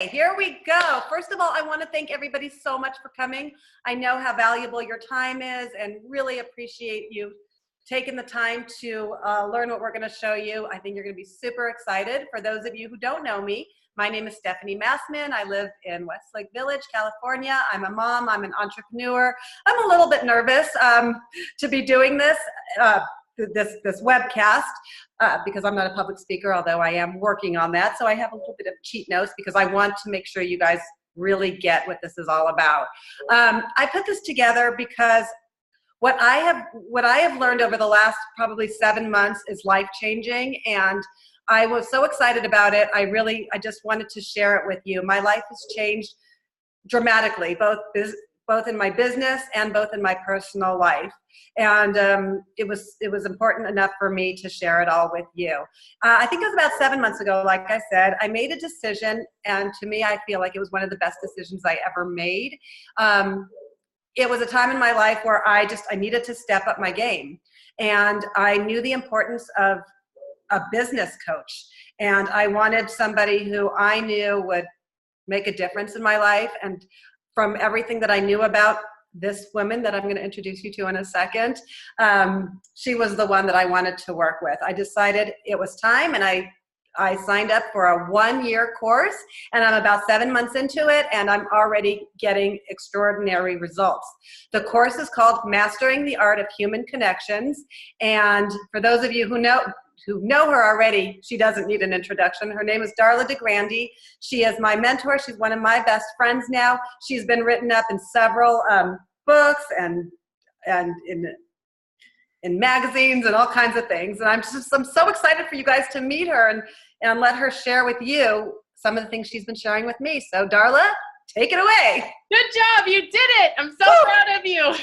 Here we go. First of all, I want to thank everybody so much for coming. I know how valuable your time is and really appreciate you taking the time to learn what we're going to show you. I think you're going to be super excited. For those of you who don't know me, my name is Stephanie Massman. I live in Westlake Village, California. I'm a mom. I'm an entrepreneur. I'm a little bit nervous to be doing this webcast because I'm not a public speaker, although I am working on that. So I have a little bit of cheat notes because I want to make sure you guys really get what this is all about. I put this together because what I have learned over the last probably 7 months is life-changing, and I was so excited about it. I just wanted to share it with you. My life has changed dramatically, both in my business and both in my personal life. And it was important enough for me to share it all with you. I think it was about 7 months ago, like I said, I made a decision, and to me, I feel like it was one of the best decisions I ever made. It was a time in my life where I needed to step up my game. And I knew the importance of a business coach. And I wanted somebody who I knew would make a difference in my life. And from everything that I knew about this woman that I'm going to introduce you to in a second, she was the one that I wanted to work with. I decided it was time, and I signed up for a 1-year course, and I'm about 7 months into it, and I'm already getting extraordinary results. The course is called Mastering the Art of Human Connections, and for those of you who know her already, she doesn't need an introduction. Her name is Darla DeGrande. She is my mentor. She's one of my best friends now. She's been written up in several books and in magazines and all kinds of things. And I'm so excited for you guys to meet her and let her share with you some of the things she's been sharing with me. So Darla, take it away. Good job. You did it. I'm so proud of you.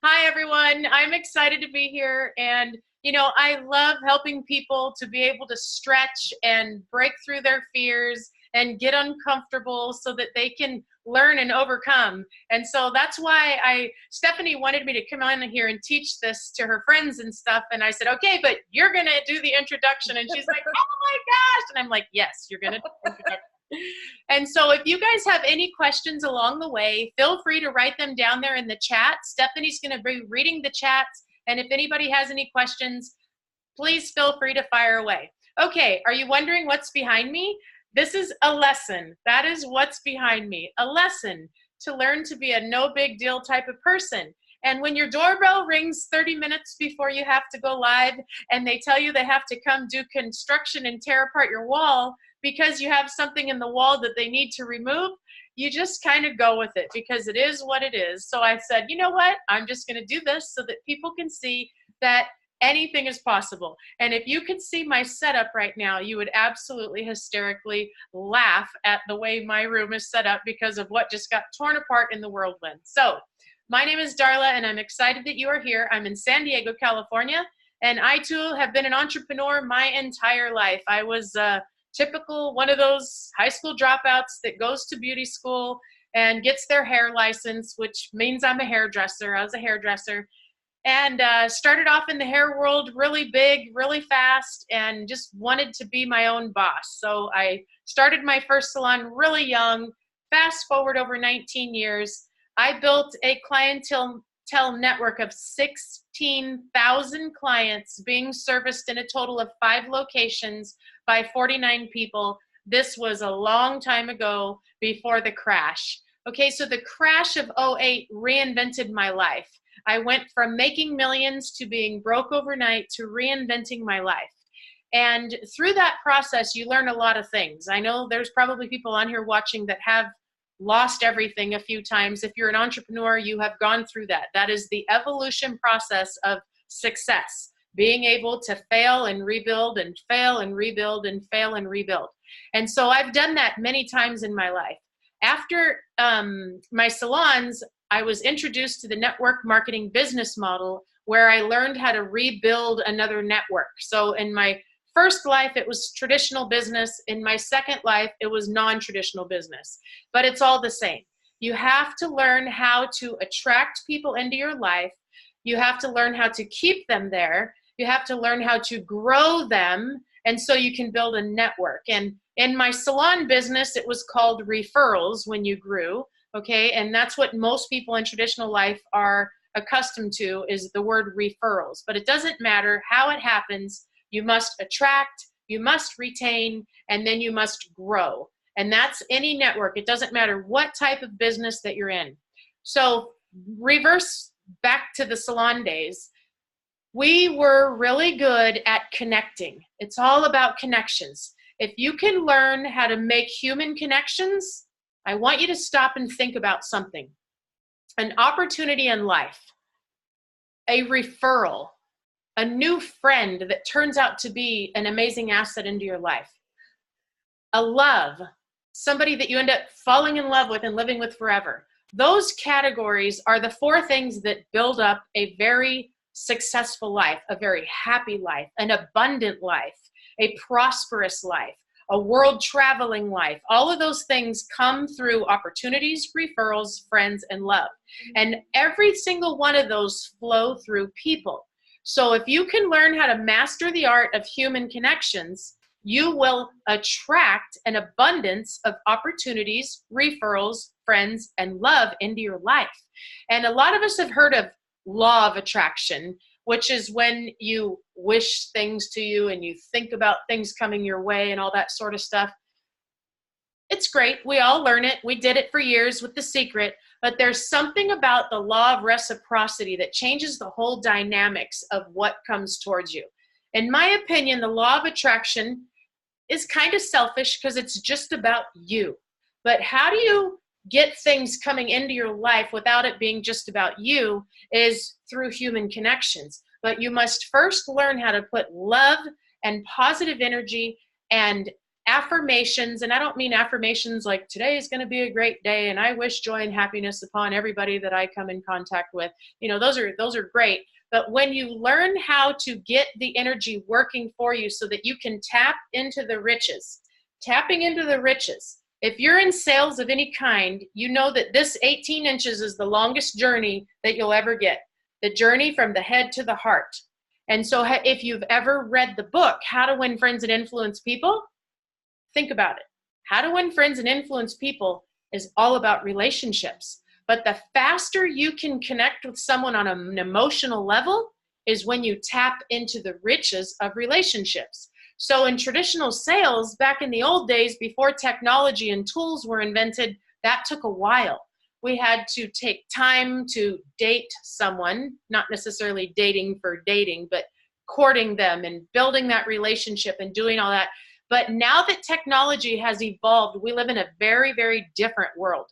Hi, everyone. I'm excited to be here. And you know, I love helping people to be able to stretch and break through their fears and get uncomfortable so that they can learn and overcome. And so that's why Stephanie wanted me to come on here and teach this to her friends and stuff. And I said, okay, but you're going to do the introduction. And she's like, oh my gosh. And I'm like, yes, you're going to do the introduction. And so if you guys have any questions along the way, feel free to write them down there in the chat. Stephanie's going to be reading the chats. And if anybody has any questions, please feel free to fire away. Okay, are you wondering what's behind me? This is a lesson. That is what's behind me. A lesson to learn to be a no big deal type of person. And when your doorbell rings 30 minutes before you have to go live and they tell you they have to come do construction and tear apart your wall because you have something in the wall that they need to remove, you just kind of go with it because it is what it is. So I said, you know what? I'm just going to do this so that people can see that anything is possible. And if you could see my setup right now, you would absolutely hysterically laugh at the way my room is set up because of what just got torn apart in the whirlwind. So my name is Darla, and I'm excited that you are here. I'm in San Diego, California, and I too have been an entrepreneur my entire life. I was typical one of those high school dropouts that goes to beauty school and gets their hair license, which means I'm a hairdresser. I was a hairdresser and started off in the hair world really big, really fast, and just wanted to be my own boss. So I started my first salon really young. Fast forward over 19 years, I built a clientele network of 16,000 clients being serviced in a total of 5 locations by 49 people. This was a long time ago before the crash. Okay, so the crash of '08 reinvented my life. I went from making millions to being broke overnight to reinventing my life. And through that process, you learn a lot of things. I know there's probably people on here watching that have lost everything a few times. If you're an entrepreneur, you have gone through that. That is the evolution process of success, being able to fail and rebuild and fail and rebuild and fail and rebuild. And so I've done that many times in my life. After my salons, I was introduced to the network marketing business model where I learned how to rebuild another network. So in my first life, it was traditional business. In my second life, it was non-traditional business, but it's all the same. You have to learn how to attract people into your life. You have to learn how to keep them there. You have to learn how to grow them. And so you can build a network. And In my salon business, it was called referrals when you grew, okay? And that's what most people in traditional life are accustomed to, is the word referrals. But it doesn't matter how it happens. You must attract, you must retain, and then you must grow. And that's any network. It doesn't matter what type of business that you're in. So reverse back to the salon days. We were really good at connecting. It's all about connections. If you can learn how to make human connections, I want you to stop and think about something. An opportunity in life, a referral, a new friend that turns out to be an amazing asset into your life, a love, somebody that you end up falling in love with and living with forever. Those categories are the 4 things that build up a very successful life, a very happy life, an abundant life, a prosperous life, a world traveling life. All of those things come through opportunities, referrals, friends, and love. And every single one of those flow through people. So if you can learn how to master the art of human connections, you will attract an abundance of opportunities, referrals, friends, and love into your life. And a lot of us have heard of law of attraction, which is when you wish things to you and you think about things coming your way and all that sort of stuff. It's great. We all learn it. We did it for years with The Secret, but there's something about the law of reciprocity that changes the whole dynamics of what comes towards you. In my opinion, the law of attraction is kind of selfish because it's just about you. But how do you get things coming into your life without it being just about you is through human connections. But you must first learn how to put love and positive energy and affirmations. And I don't mean affirmations like today is going to be a great day and I wish joy and happiness upon everybody that I come in contact with. You know, those are great. But when you learn how to get the energy working for you so that you can tap into the riches, tapping into the riches. If you're in sales of any kind, you know that this 18 inches is the longest journey that you'll ever get. The journey from the head to the heart. And so if you've ever read the book, How to Win Friends and Influence People, think about it. How to Win Friends and Influence People is all about relationships. But the faster you can connect with someone on an emotional level is when you tap into the riches of relationships. So in traditional sales, back in the old days, before technology and tools were invented, that took a while. We had to take time to date someone, not necessarily dating for dating, but courting them and building that relationship and doing all that. But now that technology has evolved, we live in a very, very different world.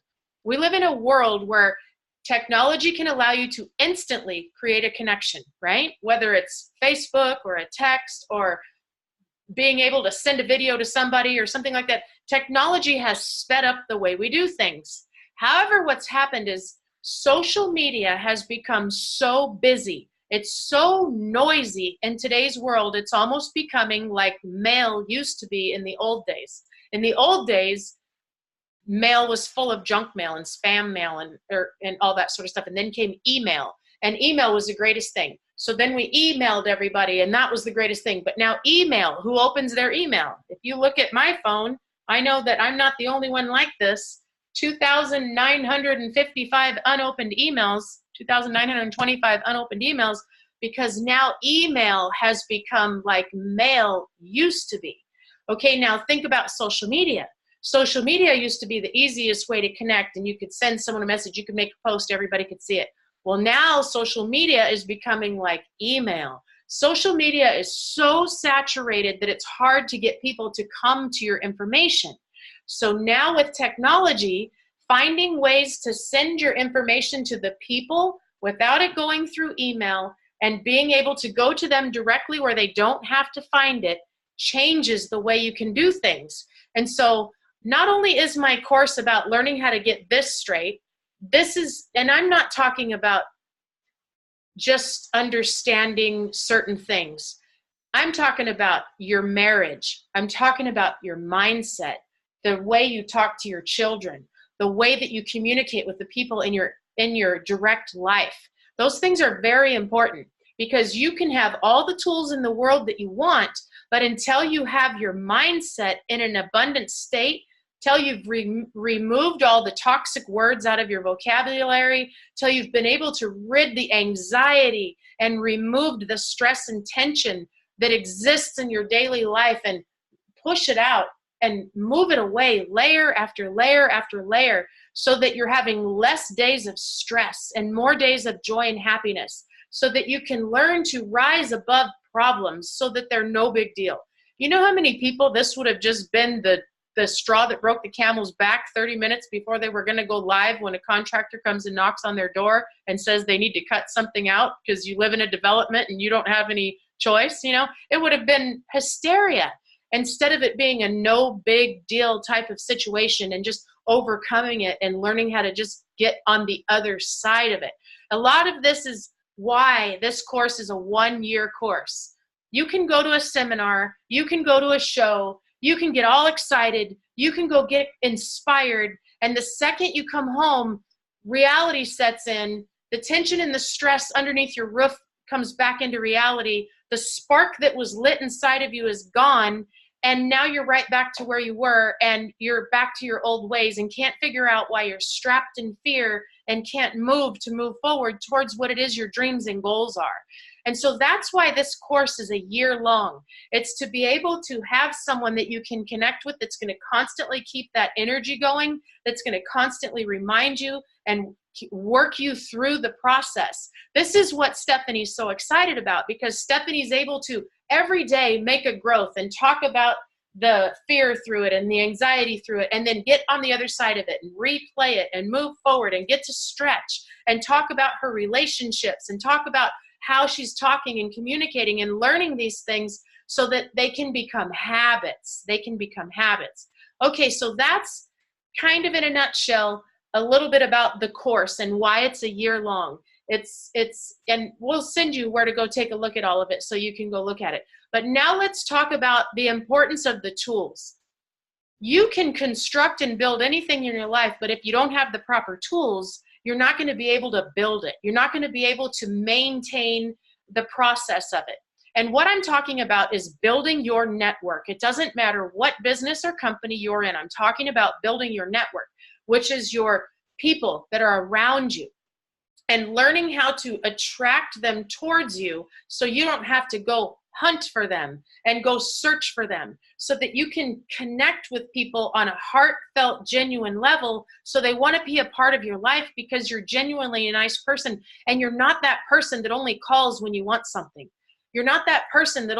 We live in a world where technology can allow you to instantly create a connection, right? Whether it's Facebook or a text or being able to send a video to somebody or something like that. Technology has sped up the way we do things. However, what's happened is social media has become so busy. It's so noisy in today's world. It's almost becoming like mail used to be in the old days. In the old days, mail was full of junk mail and spam mail and all that sort of stuff. And then came email. And email was the greatest thing. So then we emailed everybody, and that was the greatest thing. But now email, who opens their email? If you look at my phone, I know that I'm not the only one like this. 2,955 unopened emails, 2,925 unopened emails, because now email has become like mail used to be. Okay, now think about social media. Social media used to be the easiest way to connect, and you could send someone a message, you could make a post, everybody could see it. Well, now social media is becoming like email. Social media is so saturated that it's hard to get people to come to your information. So now with technology, finding ways to send your information to the people without it going through email and being able to go to them directly where they don't have to find it changes the way you can do things. And so not only is my course about learning how to get this straight, and I'm not talking about just understanding certain things. I'm talking about your marriage. I'm talking about your mindset, the way you talk to your children, the way that you communicate with the people in your direct life. Those things are very important because you can have all the tools in the world that you want, But until you have your mindset in an abundant state, till you've removed all the toxic words out of your vocabulary, till you've been able to rid the anxiety and removed the stress and tension that exists in your daily life and push it out and move it away layer after layer after layer, so that you're having less days of stress and more days of joy and happiness, so that you can learn to rise above problems so that they're no big deal. You know how many people this would have just been the straw that broke the camel's back 30 minutes before they were going to go live, when a contractor comes and knocks on their door and says they need to cut something out because you live in a development and you don't have any choice? You know, it would have been hysteria, instead of it being a no big deal type of situation and just overcoming it and learning how to just get on the other side of it. A lot of this is why this course is a 1-year course. You can go to a seminar, you can go to a show, you can get all excited, you can go get inspired, and the second you come home, reality sets in, the tension and the stress underneath your roof comes back into reality, the spark that was lit inside of you is gone, and now you're right back to where you were, and you're back to your old ways and can't figure out why you're strapped in fear and can't move forward towards what it is your dreams and goals are. And so that's why this course is a year long. It's to be able to have someone that you can connect with that's going to constantly keep that energy going, that's going to constantly remind you and work you through the process. This is what Stephanie's so excited about, because Stephanie's able to every day make a growth and talk about the fear through it and the anxiety through it, and then get on the other side of it and replay it and move forward and get to stretch and talk about her relationships and talk about how she's talking and communicating and learning these things so that they can become habits. They can become habits. Okay, so that's kind of in a nutshell a little bit about the course and why it's a year long. And we'll send you where to go take a look at all of it so you can go look at it. But now let's talk about the importance of the tools. You can construct and build anything in your life, but if you don't have the proper tools, you're not going to be able to build it. You're not going to be able to maintain the process of it. And what I'm talking about is building your network. It doesn't matter what business or company you're in. I'm talking about building your network, which is your people that are around you, and learning how to attract them towards you so you don't have to go hunt for them and go search for them, so that you can connect with people on a heartfelt, genuine level, so they want to be a part of your life because you're genuinely a nice person, and you're not that person that only calls when you want something. You're not that person that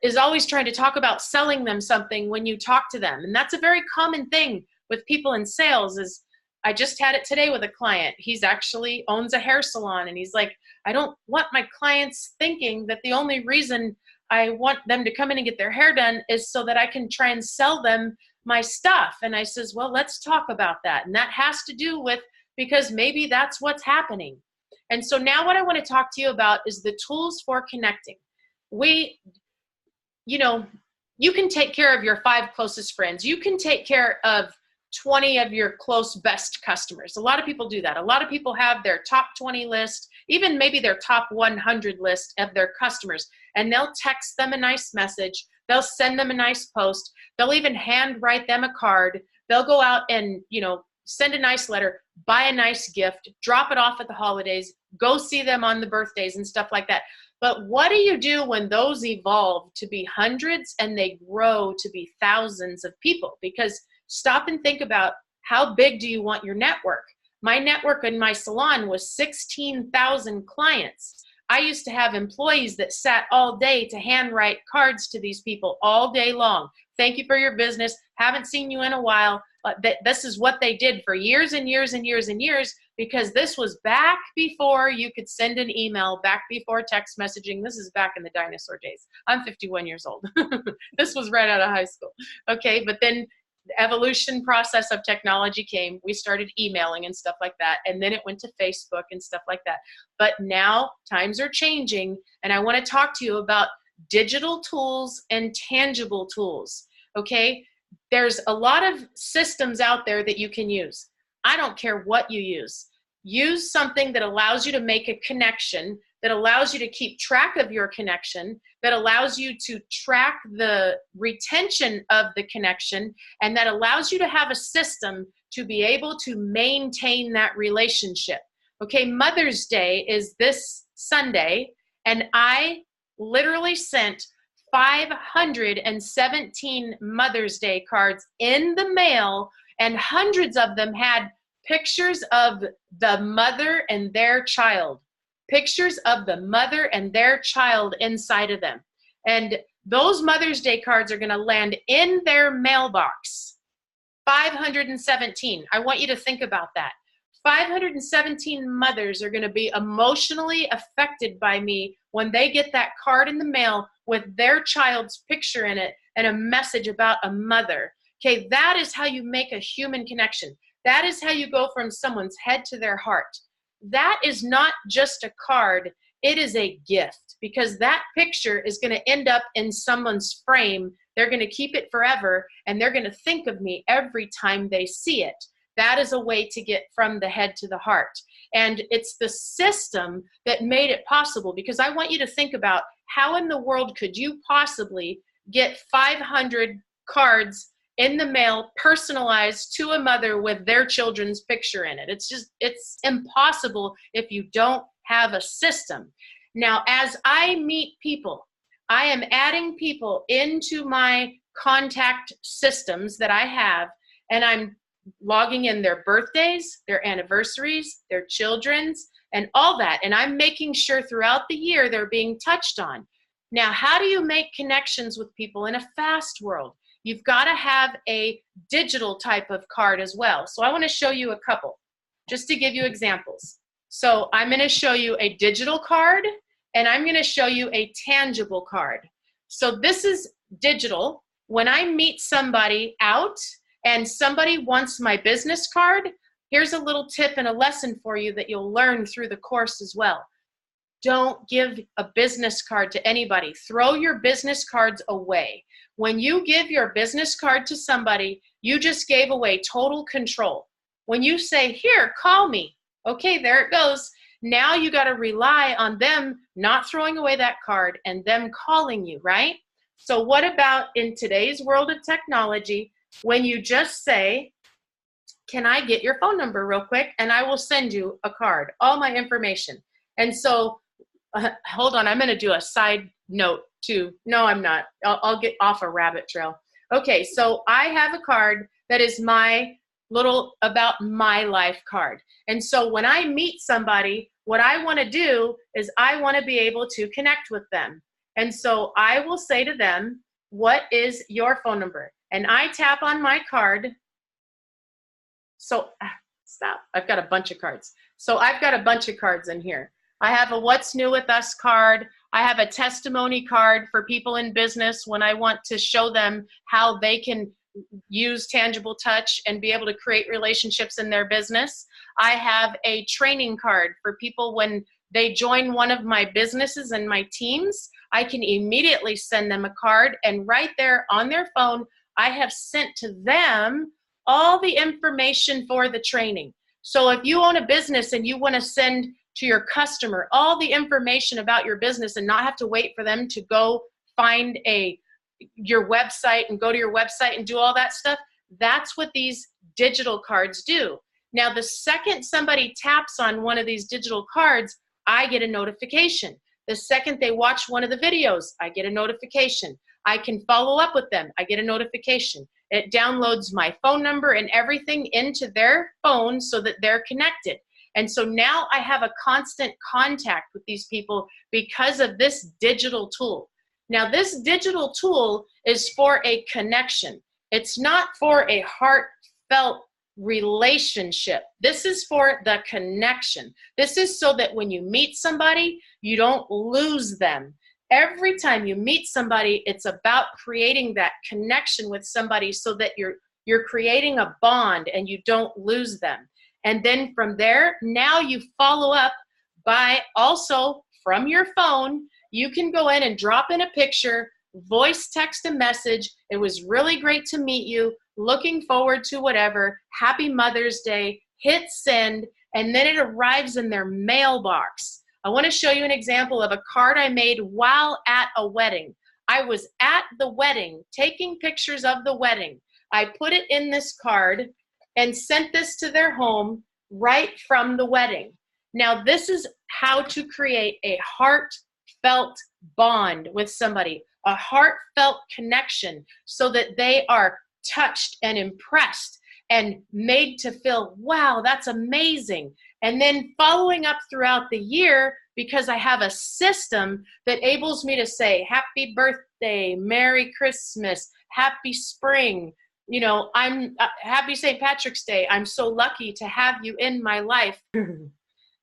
is always trying to talk about selling them something when you talk to them. And that's a very common thing with people in sales. Is I just had it today with a client. He's actually owns a hair salon, and he's like, I don't want my clients thinking that the only reason I want them to come in and get their hair done is so that I can try and sell them my stuff. And I says, well, let's talk about that. And that has to do with, because maybe that's what's happening. And so now what I want to talk to you about is the tools for connecting. You can take care of your 5 closest friends. You can take care of 20 of your close best customers. A lot of people do that. A lot of people have their top 20 list, even maybe their top 100 list of their customers, and they'll text them a nice message. They'll send them a nice post. They'll even handwrite them a card. They'll go out and, send a nice letter, buy a nice gift, drop it off at the holidays, go see them on the birthdays and stuff like that. But what do you do when those evolve to be hundreds and they grow to be thousands of people? Because stop and think about, how big do you want your network? My network in my salon was 16,000 clients. I used to have employees that sat all day to handwrite cards to these people all day long. Thank you for your business. Haven't seen you in a while. This is what they did for years and years and years and years, because this was back before you could send an email, back before text messaging. This is back in the dinosaur days. I'm 51 years old. This was right out of high school. Okay, but then the evolution process of technology came. We started emailing and stuff like that, and then it went to Facebook and stuff like that. But now times are changing, and I want to talk to you about digital tools and tangible tools. Okay, there's a lot of systems out there that you can use. I don't care what you use. Use something that allows you to make a connection that allows you to keep track of your connection, that allows you to track the retention of the connection, and that allows you to have a system to be able to maintain that relationship. Okay, Mother's Day is this Sunday, and I literally sent 517 Mother's Day cards in the mail, and hundreds of them had pictures of the mother and their child. Pictures of the mother and their child inside of them. And those Mother's Day cards are going to land in their mailbox. 517. I want you to think about that. 517 mothers are going to be emotionally affected by me when they get that card in the mail with their child's picture in it and a message about a mother. Okay, that is how you make a human connection. That is how you go from someone's head to their heart. That is not just a card, it is a gift, because that picture is going to end up in someone's frame. They're going to keep it forever, and they're going to think of me every time they see it. That is a way to get from the head to the heart. And it's the system that made it possible, because I want you to think about how in the world could you possibly get 500 cards in the mail, personalized to a mother with their children's picture in it. It's impossible if you don't have a system. Now, as I meet people, I am adding people into my contact systems that I have, and I'm logging in their birthdays, their anniversaries, their children's, and all that. And I'm making sure throughout the year they're being touched on. Now, how do you make connections with people in a fast world? You've got to have a digital type of card as well. So I want to show you a couple, just to give you examples. So I'm going to show you a digital card, and I'm going to show you a tangible card. So this is digital. When I meet somebody out and somebody wants my business card, here's a little tip and a lesson for you that you'll learn through the course as well. Don't give a business card to anybody. Throw your business cards away. When you give your business card to somebody, you just gave away total control. When you say, here, call me, okay, there it goes. Now you got to rely on them not throwing away that card and them calling you, right? So what about in today's world of technology, when you just say, can I get your phone number real quick, and I will send you a card, all my information. And so, hold on, I'm going to do a side note too. No, I'm not. I'll get off a rabbit trail. Okay, so I have a card that is my little about my life card. And so when I meet somebody, what I want to do is I want to be able to connect with them. And so I will say to them, what is your phone number? And I tap on my card. So stop, I've got a bunch of cards. So I've got a bunch of cards in here. I have a What's New With Us card. I have a testimony card for people in business when I want to show them how they can use tangible touch and be able to create relationships in their business. I have a training card for people when they join one of my businesses and my teams. I can immediately send them a card, and right there on their phone, I have sent to them all the information for the training. So if you own a business and you want to send to your customer all the information about your business and not have to wait for them to go find your website and go to your website and do all that stuff, that's what these digital cards do. Now, the second somebody taps on one of these digital cards, I get a notification. The second they watch one of the videos, I get a notification. I can follow up with them. I get a notification. It downloads my phone number and everything into their phone so that they're connected. And so now I have a constant contact with these people because of this digital tool. Now, this digital tool is for a connection. It's not for a heartfelt relationship. This is for the connection. This is so that when you meet somebody, you don't lose them. Every time you meet somebody, it's about creating that connection with somebody so that you're creating a bond and you don't lose them. And then from there, now you follow up by also from your phone, you can go in and drop in a picture, voice text a message. It was really great to meet you. Looking forward to whatever. Happy Mother's Day. Hit send, and then it arrives in their mailbox. I want to show you an example of a card I made while at a wedding. I was at the wedding, taking pictures of the wedding. I put it in this card and sent this to their home right from the wedding. Now, this is how to create a heartfelt bond with somebody, a heartfelt connection, so that they are touched and impressed and made to feel, wow, that's amazing. And then following up throughout the year, because I have a system that enables me to say, happy birthday, Merry Christmas, happy spring, you know, I'm happy St. Patrick's Day. I'm so lucky to have you in my life.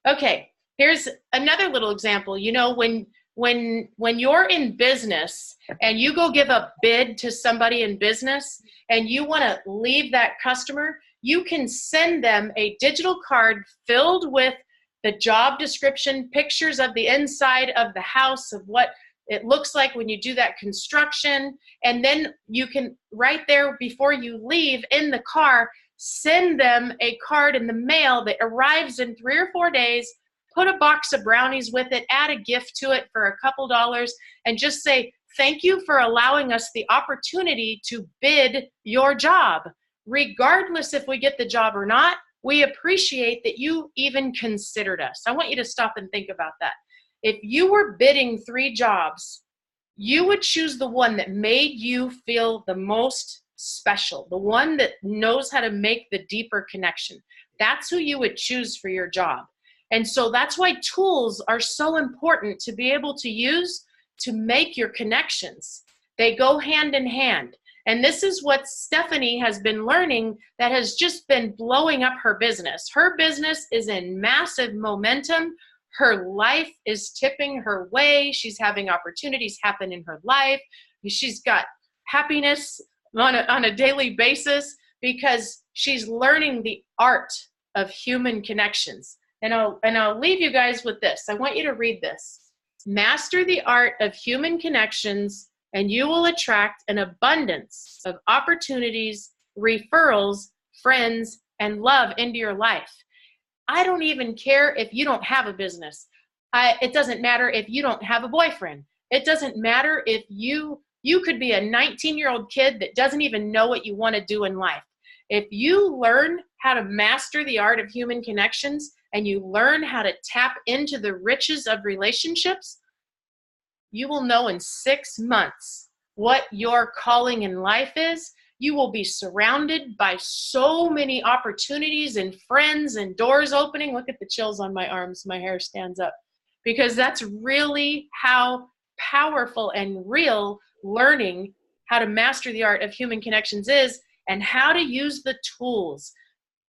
Okay, here's another little example. You know, when you're in business and you go give a bid to somebody in business and you want to leave that customer, you can send them a digital card filled with the job description, pictures of the inside of the house, of what it looks like when you do that construction. And then you can, right there before you leave in the car, send them a card in the mail that arrives in 3 or 4 days, put a box of brownies with it, add a gift to it for a couple dollars, and just say, thank you for allowing us the opportunity to bid your job. Regardless if we get the job or not, we appreciate that you even considered us. I want you to stop and think about that. If you were bidding 3 jobs, you would choose the one that made you feel the most special, the one that knows how to make the deeper connection. That's who you would choose for your job. And so that's why tools are so important to be able to use to make your connections. They go hand in hand. And this is what Stephanie has been learning that has just been blowing up her business. Her business is in massive momentum. Her life is tipping her way. She's having opportunities happen in her life. She's got happiness on a daily basis because she's learning the art of human connections. And I'll leave you guys with this. I want you to read this. Master the art of human connections, and you will attract an abundance of opportunities, referrals, friends, and love into your life. I don't even care if you don't have a business. It doesn't matter if you don't have a boyfriend. It doesn't matter if you could be a 19-year-old kid that doesn't even know what you want to do in life. If you learn how to master the art of human connections and you learn how to tap into the riches of relationships, you will know in 6 months what your calling in life is. You will be surrounded by so many opportunities and friends and doors opening. Look at the chills on my arms. My hair stands up. Because that's really how powerful and real learning how to master the art of human connections is, and how to use the tools.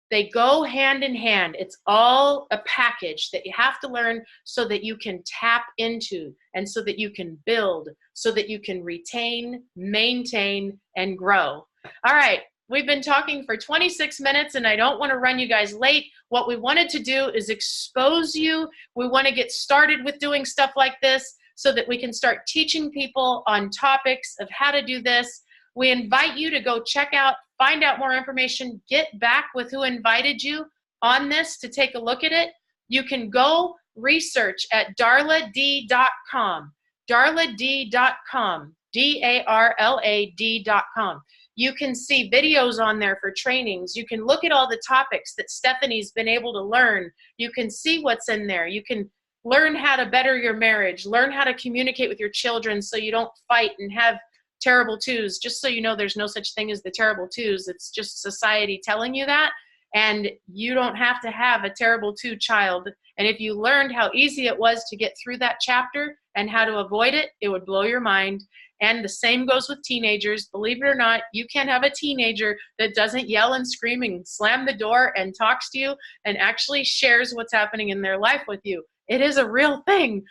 They go hand in hand. It's all a package that you have to learn so that you can tap into, and so that you can build, so that you can retain, maintain, and grow. All right, we've been talking for 26 minutes and I don't want to run you guys late. What we wanted to do is expose you. We want to get started with doing stuff like this so that we can start teaching people on topics of how to do this. We invite you to go check out, find out more information, get back with who invited you on this to take a look at it. You can go research at darlad.com, darlad.com, DARLAD.com. You can see videos on there for trainings. You can look at all the topics that Stephanie's been able to learn. You can see what's in there. You can learn how to better your marriage, learn how to communicate with your children so you don't fight and have terrible twos. Just so you know, there's no such thing as the terrible twos. It's just society telling you that. And you don't have to have a terrible two child. And if you learned how easy it was to get through that chapter and how to avoid it, it would blow your mind. And the same goes with teenagers. Believe it or not, you can have a teenager that doesn't yell and scream and slam the door and talks to you and actually shares what's happening in their life with you. It is a real thing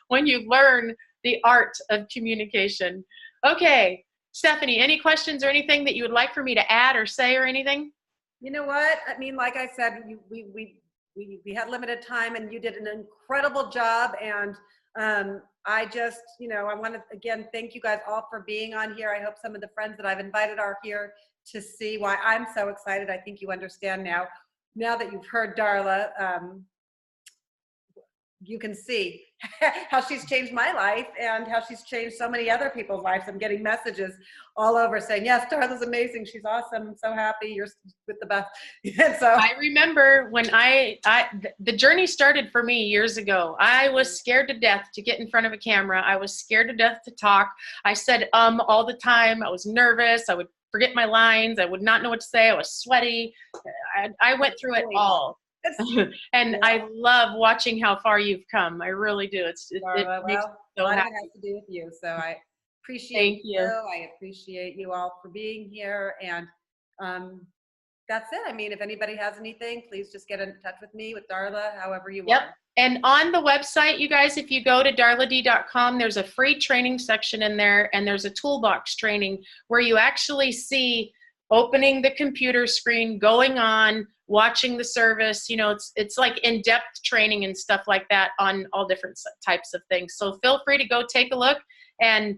when you learn the art of communication. Okay, Stephanie, any questions or anything that you would like for me to add or say or anything? You know what? I mean, like I said, we had limited time and you did an incredible job. And I just, I want to, again, thank you guys all for being on here. I hope some of the friends that I've invited are here to see why I'm so excited. I think you understand now that you've heard Darla, you can see how she's changed my life and how she's changed so many other people's lives. I'm getting messages all over saying, yes, Darla's amazing. She's awesome. I'm so happy. You're with the best. And so I remember when the journey started for me years ago. I was scared to death to get in front of a camera. I was scared to death to talk. I said all the time. I was nervous. I would forget my lines. I would not know what to say. I was sweaty. I went through it all. And yeah. I love watching how far you've come. I really do. It makes me so happy. It has to do with you. So I appreciate you. I appreciate you all for being here. And that's it. I mean, if anybody has anything, please just get in touch with me, with Darla, however you want. And on the website, you guys, if you go to darlad.com, there's a free training section in there, and there's a toolbox training where you actually see opening the computer screen, going on, watching the service. You know, it's like in-depth training and stuff like that on all different types of things. So feel free to go take a look and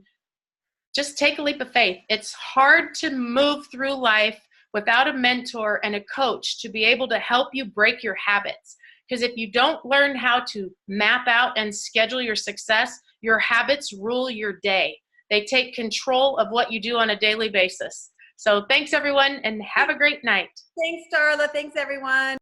just take a leap of faith. It's hard to move through life without a mentor and a coach to be able to help you break your habits. Because if you don't learn how to map out and schedule your success, your habits rule your day. They take control of what you do on a daily basis. So thanks, everyone, and have a great night. Thanks, Darla. Thanks, everyone.